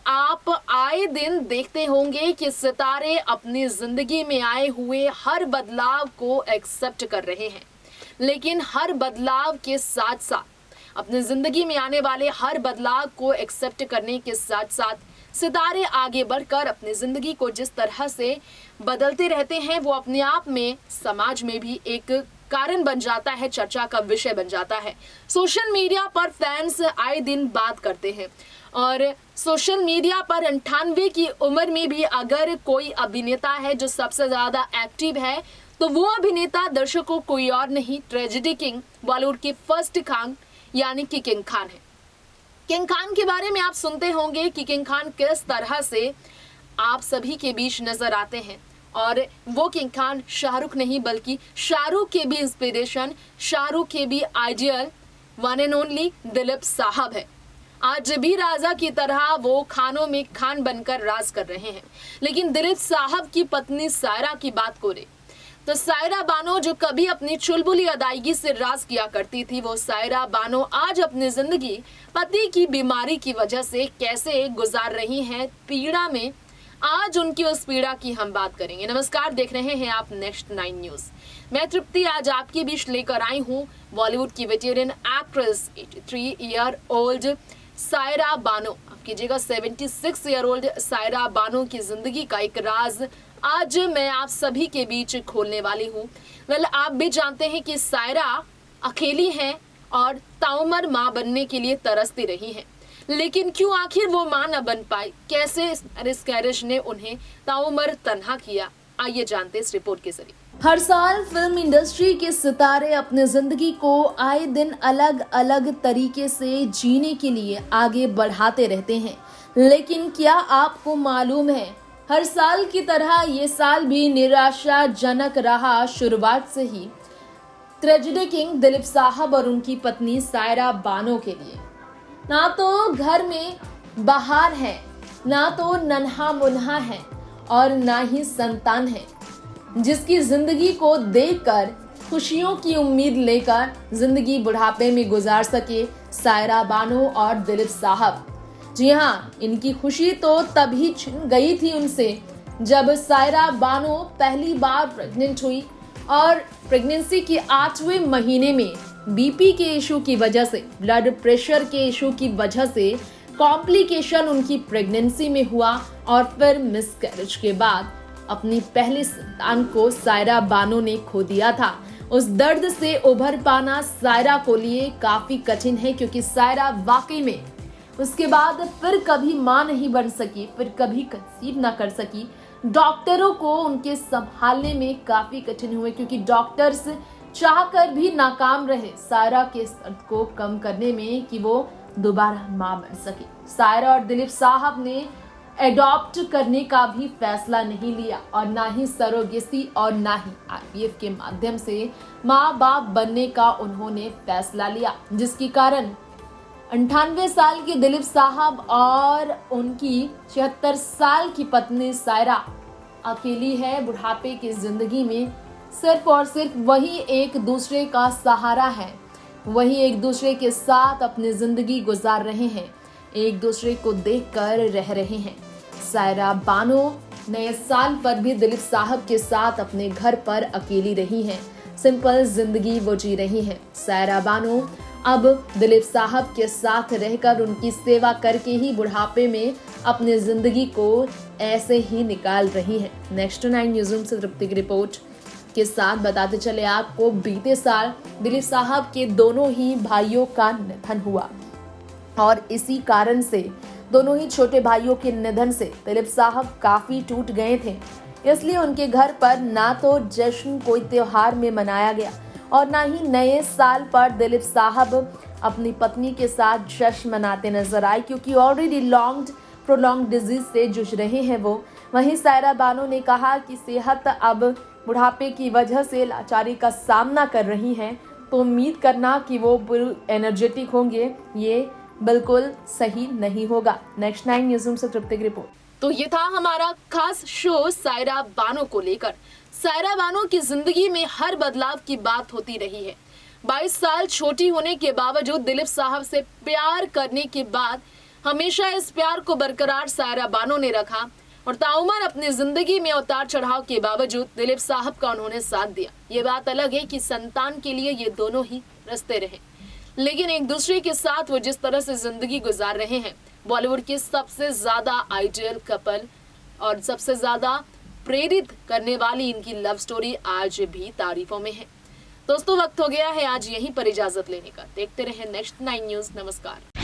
आप आए दिन देखते होंगे कि सितारे अपनी जिंदगी में आए हुए हर बदलाव को एक्सेप्ट कर रहे हैं, लेकिन हर बदलाव के साथ साथ अपनी जिंदगी में आने वाले हर बदलाव को एक्सेप्ट करने के साथ साथ सितारे आगे बढ़कर अपनी जिंदगी को जिस तरह से बदलते रहते हैं वो अपने आप में समाज में भी एक कारण बन जाता है, चर्चा का विषय बन जाता है। सोशल मीडिया पर फैंस आए दिन बात करते हैं और सोशल मीडिया पर 98 की उम्र में भी अगर कोई अभिनेता है जो सबसे ज्यादा एक्टिव है तो वो अभिनेता दर्शकों कोई और नहीं, ट्रेजेडी किंग, बॉलीवुड के फर्स्ट खान यानी कि किंग खान है। किंग खान के बारे में आप सुनते होंगे कि किंग खान किस तरह से आप सभी के बीच नजर आते हैं और वो किंग खान शाहरुख नहीं बल्कि शाहरुख के भी इंस्पिरेशन, शाहरुख के भी ideal one and only Dilip साहब है। आज भी राजा की तरह वो खानों में खान बनकर राज कर रहे हैं। लेकिन दिलीप साहब की पत्नी सायरा की बात करें तो सायरा बानो जो कभी अपनी चुलबुली अदायगी से राज किया करती थी, वो सायरा बानो आज अपनी जिंदगी पति की बीमारी की वजह से कैसे गुजार रही हैं पीड़ा में, आज उनकी उस पीड़ा की हम बात करेंगे। नमस्कार, देख रहे हैं आप नेक्स्ट 9 न्यूज। मैं तृप्ति आज आपके बीच लेकर आई हूँ बॉलीवुड की veteran actress 83 year old Saira Bano, आप कीजिएगा 76 ईयर ओल्ड सायरा बानो की जिंदगी का एक राज आज मैं आप सभी के बीच खोलने वाली हूँ। आप भी जानते हैं कि सायरा अकेली हैं और ताउमर माँ बनने के लिए तरसती रही हैं, लेकिन क्यों आखिर वो मां न बन पाई, कैसे मिसकैरेज ने उन्हें ताउमर तन्हा किया, आइए जानते इस रिपोर्ट के जरिए। हर साल फिल्म इंडस्ट्री के सितारे अपनी जिंदगी को आए दिन अलग अलग तरीके से जीने के लिए आगे बढ़ाते रहते हैं, लेकिन क्या आपको मालूम है हर साल की तरह ये साल भी निराशाजनक रहा। शुरुआत से ही ट्रेजेडी किंग दिलीप साहब और उनकी पत्नी सायरा बानो के लिए ना तो घर में बहार है, ना तो नन्हा मुन्हा है और ना ही संतान है जिसकी जिंदगी को देखकर खुशियों की उम्मीद लेकर जिंदगी बुढ़ापे में गुजार सके सायरा बानो और दिलीप साहब। जी हाँ, इनकी खुशी तो तभी छिन गई थी उनसे जब सायरा बानो पहली बार प्रेग्नेंट हुई और प्रेगनेंसी के 8वें महीने में बीपी के इशू की वजह से, ब्लड प्रेशर के इशू की वजह से कॉम्प्लिकेशन उनकी प्रेगनेंसी में हुआ और फिर मिसकैरेज के बाद अपनी पहली संतान को सायरा बानो ने खो दिया था। उस दर्द से उभर पाना सायरा को लिए काफी कठिन है क्योंकि सायरा वाकई में उसके बाद फिर कभी मां नहीं बन सकी, फिर कभी कंसीव ना कर सकी। डॉक्टरों को उनके संभालने में काफी कठिन हुए क्योंकि डॉक्टर्स चाहकर भी नाकाम रहे सायरा के दर्द को कम करने में कि वो दोबारा मां बन सके। सायरा और दिलीप साहब ने एडॉप्ट करने का भी फैसला नहीं लिया और ना ही सरोगेसी और ना ही आईवीएफ के माध्यम से माँ बाप बनने का उन्होंने फैसला लिया, जिसके कारण 98 साल के दिलीप साहब और उनकी 76 साल की पत्नी सायरा अकेली है बुढ़ापे की जिंदगी में। सिर्फ और सिर्फ वही एक दूसरे का सहारा है, वही एक दूसरे के साथ अपनी जिंदगी गुजार रहे हैं, एक दूसरे को देखकर रह रहे हैं। सायरा बानो नए साल पर भी दिलीप साहब के साथ अपने घर पर अकेली रही हैं, सिंपल जिंदगी वो जी रही हैं। सायरा बानो अब दिलीप साहब के साथ रहकर उनकी सेवा करके ही बुढ़ापे में अपनी जिंदगी को ऐसे ही निकाल रही है। नेक्स्ट 9 न्यूज़ से तृप्ति की रिपोर्ट के साथ बताते चले आपको, बीते साल दिलीप साहब के दोनों ही भाइयों का निधन हुआ और इसी कारण से दोनों ही छोटे भाइयों के निधन से दिलीप साहब काफी टूट गए थे। इसलिए उनके घर पर ना तो जश्न कोई त्योहार में मनाया गया और ना ही नए साल पर दिलीप साहब अपनी पत्नी के साथ जश्न मनाते नजर आए क्योंकि ऑलरेडी प्रोलॉन्ग डिजीज से जूझ रहे हैं वो। वहीं सायरा बानो ने कहा कि सेहत अब बुढ़ापे की वजह से लाचारी का सामना कर रही हैं, तो उम्मीद करना कि वो एनर्जेटिक होंगे ये बिल्कुल सही नहीं होगा। नेक्स्ट 9 न्यूज़ से तृप्ति की रिपोर्ट। तो ये था हमारा खास शो सायरा बानो को लेकर। सायरा बानो की जिंदगी में हर बदलाव की बात होती रही है। 22 साल छोटी होने के बावजूद दिलीप साहब से प्यार करने के बाद हमेशा इस प्यार को बरकरार सायरा बानो ने रखा और ताउमर अपनी जिंदगी में उतार चढ़ाव के बावजूद दिलीप साहब का उन्होंने साथ दिया। ये बात अलग है कि संतान के लिए ये दोनों ही रस्ते रहे, लेकिन एक दूसरे के साथ वो जिस तरह से जिंदगी गुजार रहे हैं, बॉलीवुड के सबसे ज्यादा आइडियल कपल और सबसे ज्यादा प्रेरित करने वाली इनकी लव स्टोरी आज भी तारीफों में है। दोस्तों, वक्त हो गया है आज यहीं पर इजाजत लेने का। देखते रहें नेक्स्ट 9 न्यूज। नमस्कार।